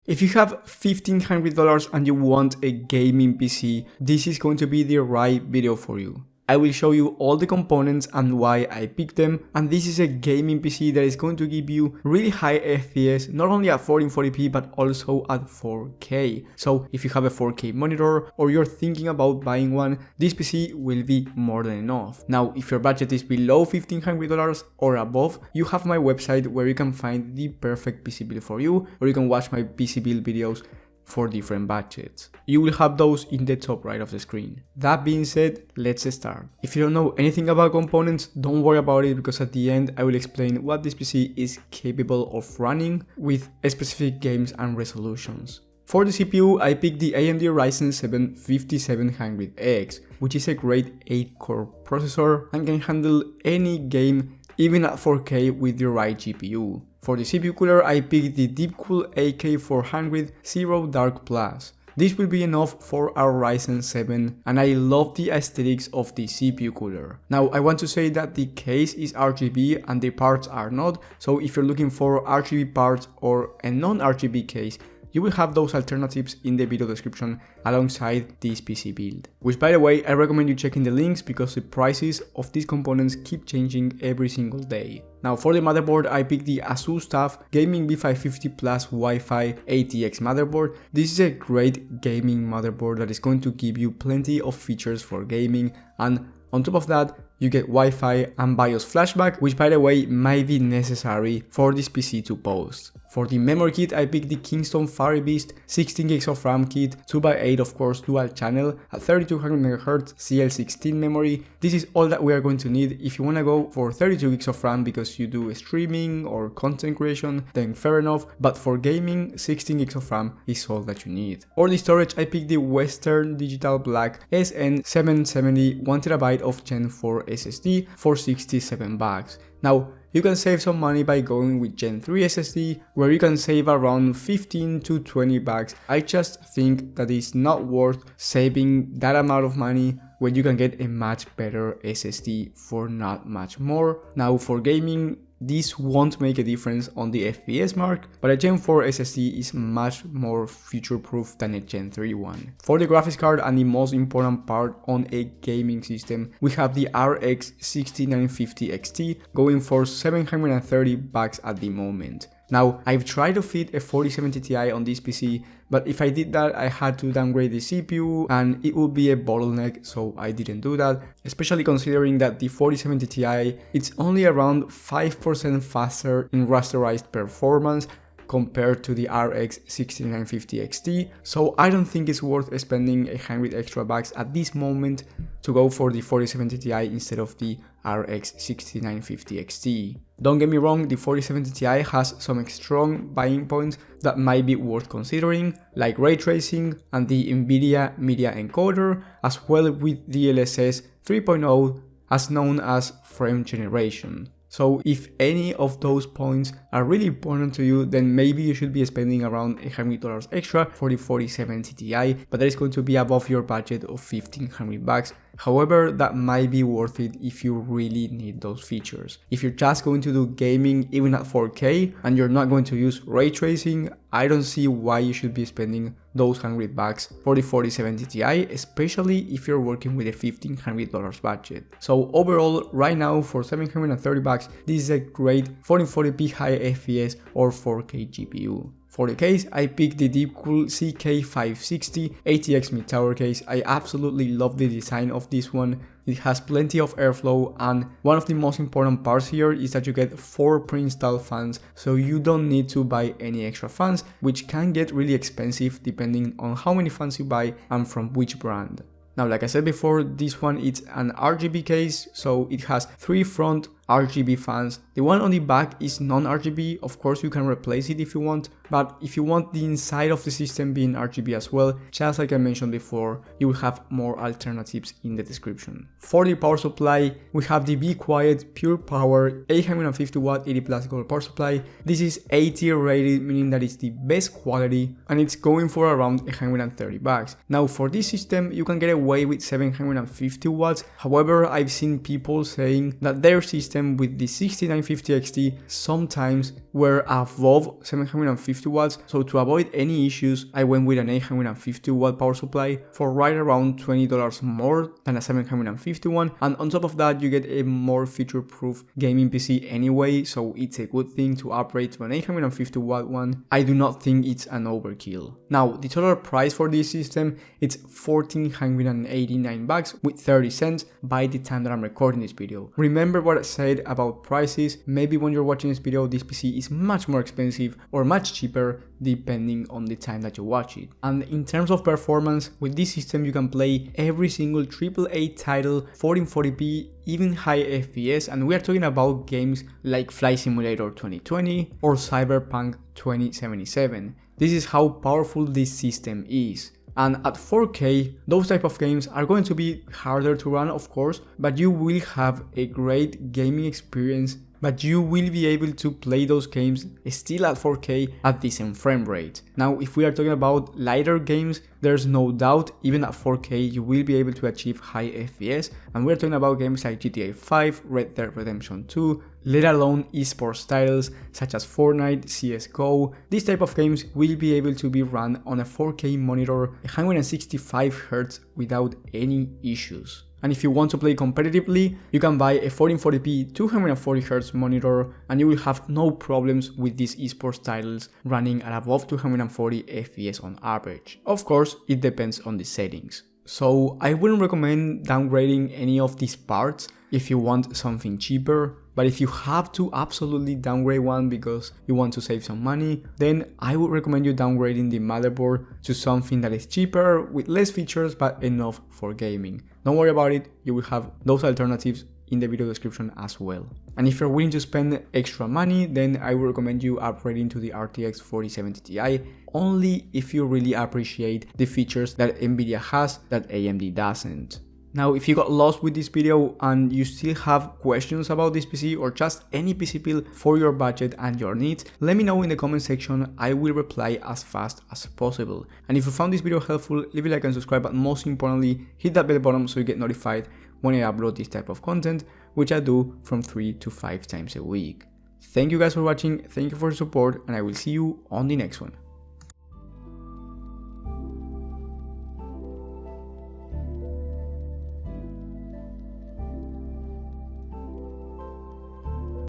If you have $1,500 and you want a gaming PC, this is going to be the right video for you. I will show you all the components and why I picked them, and this is a gaming PC that is going to give you really high FPS, not only at 1440p but also at 4K. So if you have a 4K monitor or you're thinking about buying one, this PC will be more than enough. Now, if your budget is below $1,500 or above, you have my website where you can find the perfect PC build for you, or you can watch my PC build videos for different budgets. You will have those in the top right of the screen. That being said, let's start. If you don't know anything about components, don't worry about it, because at the end I will explain what this PC is capable of running with specific games and resolutions. For the CPU, I picked the AMD Ryzen 7 5700X, which is a great 8-core processor and can handle any game even at 4K with the right GPU. For the CPU cooler, I picked the Deepcool AK400 Zero Dark Plus. This will be enough for our Ryzen 7, and I love the aesthetics of the CPU cooler. Now, I want to say that the case is RGB and the parts are not, so if you're looking for RGB parts or a non-RGB case, you will have those alternatives in the video description alongside this PC build. Which, by the way, I recommend you checking the links because the prices of these components keep changing every single day. Now, for the motherboard, I picked the Asus TUF Gaming B550 Plus Wi-Fi ATX motherboard. This is a great gaming motherboard that is going to give you plenty of features for gaming, and on top of that, you get Wi-Fi and BIOS flashback, which by the way might be necessary for this PC to post. For the memory kit, I picked the Kingston Fiery Beast 16GB of RAM kit, 2x8 of course dual channel at 3200MHz CL16 memory. This is all that we are going to need. If you want to go for 32GB of RAM because you do streaming or content creation, then fair enough, but for gaming, 16GB of RAM is all that you need. For the storage, I picked the Western Digital Black SN770 1TB of Gen 4 SSD for $67. Now, you can save some money by going with Gen 3 SSD, where you can save around $15 to $20. I just think that it's not worth saving that amount of money when you can get a much better SSD for not much more. Now, for gaming, this won't make a difference on the FPS mark, but a Gen 4 SSD is much more future-proof than a Gen 3 one. For the graphics card and the most important part on a gaming system, we have the RX 6950 XT going for $730 at the moment. Now, I've tried to fit a 4070 Ti on this PC, but if I did that, I had to downgrade the CPU and it would be a bottleneck, so I didn't do that, especially considering that the 4070 Ti, it's only around 5% faster in rasterized performance compared to the RX 6950 XT, so I don't think it's worth spending $100 extra at this moment to go for the 4070 Ti instead of the RX 6950 XT. Don't get me wrong, the 4070 Ti has some strong buying points that might be worth considering, like ray tracing and the NVIDIA Media Encoder, as well with DLSS 3.0, as known as frame generation. So if any of those points are really important to you, then maybe you should be spending around $100 extra for the 4070 Ti, but that is going to be above your budget of $1,500. However, that might be worth it if you really need those features. If you're just going to do gaming even at 4K and you're not going to use ray tracing, I don't see why you should be spending those $100 for the 4070 Ti, especially if you're working with a $1,500 budget. So overall, right now for $730, this is a great 1440p high FPS or 4K GPU. For the case, I picked the Deepcool CK560 ATX mid-tower case. I absolutely love the design of this one. It has plenty of airflow, and one of the most important parts here is that you get 4 pre-installed fans, so you don't need to buy any extra fans, which can get really expensive depending on how many fans you buy and from which brand. Now, like I said before, this one is an RGB case, so it has 3 front RGB fans. The one on the back is non-RGB, of course you can replace it if you want, but if you want the inside of the system being RGB as well, just like I mentioned before, you will have more alternatives in the description. For the power supply, we have the Be Quiet Pure Power 850 watt 80 plus gold power supply. This is A-tier rated, meaning that it's the best quality, and it's going for around $130. Now for this system, you can get away with 750 watts, however I've seen people saying that their system system with the 6950 XT sometimes were above 750 watts, so to avoid any issues I went with an 850 watt power supply for right around $20 more than a 750 one, and on top of that you get a more feature-proof gaming PC anyway, so it's a good thing to upgrade to an 850 watt one. I do not think it's an overkill. Now the total price for this system, it's $1,489 with 30 cents by the time that I'm recording this video. Remember what I said about prices, maybe when you're watching this video this PC is much more expensive or much cheaper depending on the time that you watch it. And in terms of performance, with this system you can play every single AAA title, 1440p, even high FPS, and we are talking about games like Flight Simulator 2020 or Cyberpunk 2077. This is how powerful this system is. And at 4K, those type of games are going to be harder to run, of course, but you will have a great gaming experience, but you will be able to play those games still at 4K at decent frame rate. Now, if we are talking about lighter games, there's no doubt, even at 4K, you will be able to achieve high FPS, and we're talking about games like GTA 5, Red Dead Redemption 2, let alone esports titles such as Fortnite, CSGO. These type of games will be able to be run on a 4K monitor, 165Hz without any issues. And if you want to play competitively, you can buy a 1440p 240Hz monitor and you will have no problems with these esports titles running at above 240 FPS on average. Of course, it depends on the settings. So I wouldn't recommend downgrading any of these parts if you want something cheaper, but if you have to absolutely downgrade one because you want to save some money, then I would recommend you downgrading the motherboard to something that is cheaper with less features but enough for gaming. Don't worry about it, you will have those alternatives in the video description as well. And if you're willing to spend extra money, then I would recommend you upgrading to the RTX 4070 Ti, only if you really appreciate the features that Nvidia has that AMD doesn't. Now, if you got lost with this video and you still have questions about this PC or just any PC build for your budget and your needs, let me know in the comment section. I will reply as fast as possible. And if you found this video helpful, leave a like and subscribe, but most importantly, hit that bell button so you get notified when I upload this type of content, which I do from 3 to 5 times a week. Thank you guys for watching, thank you for your support, and I will see you on the next one.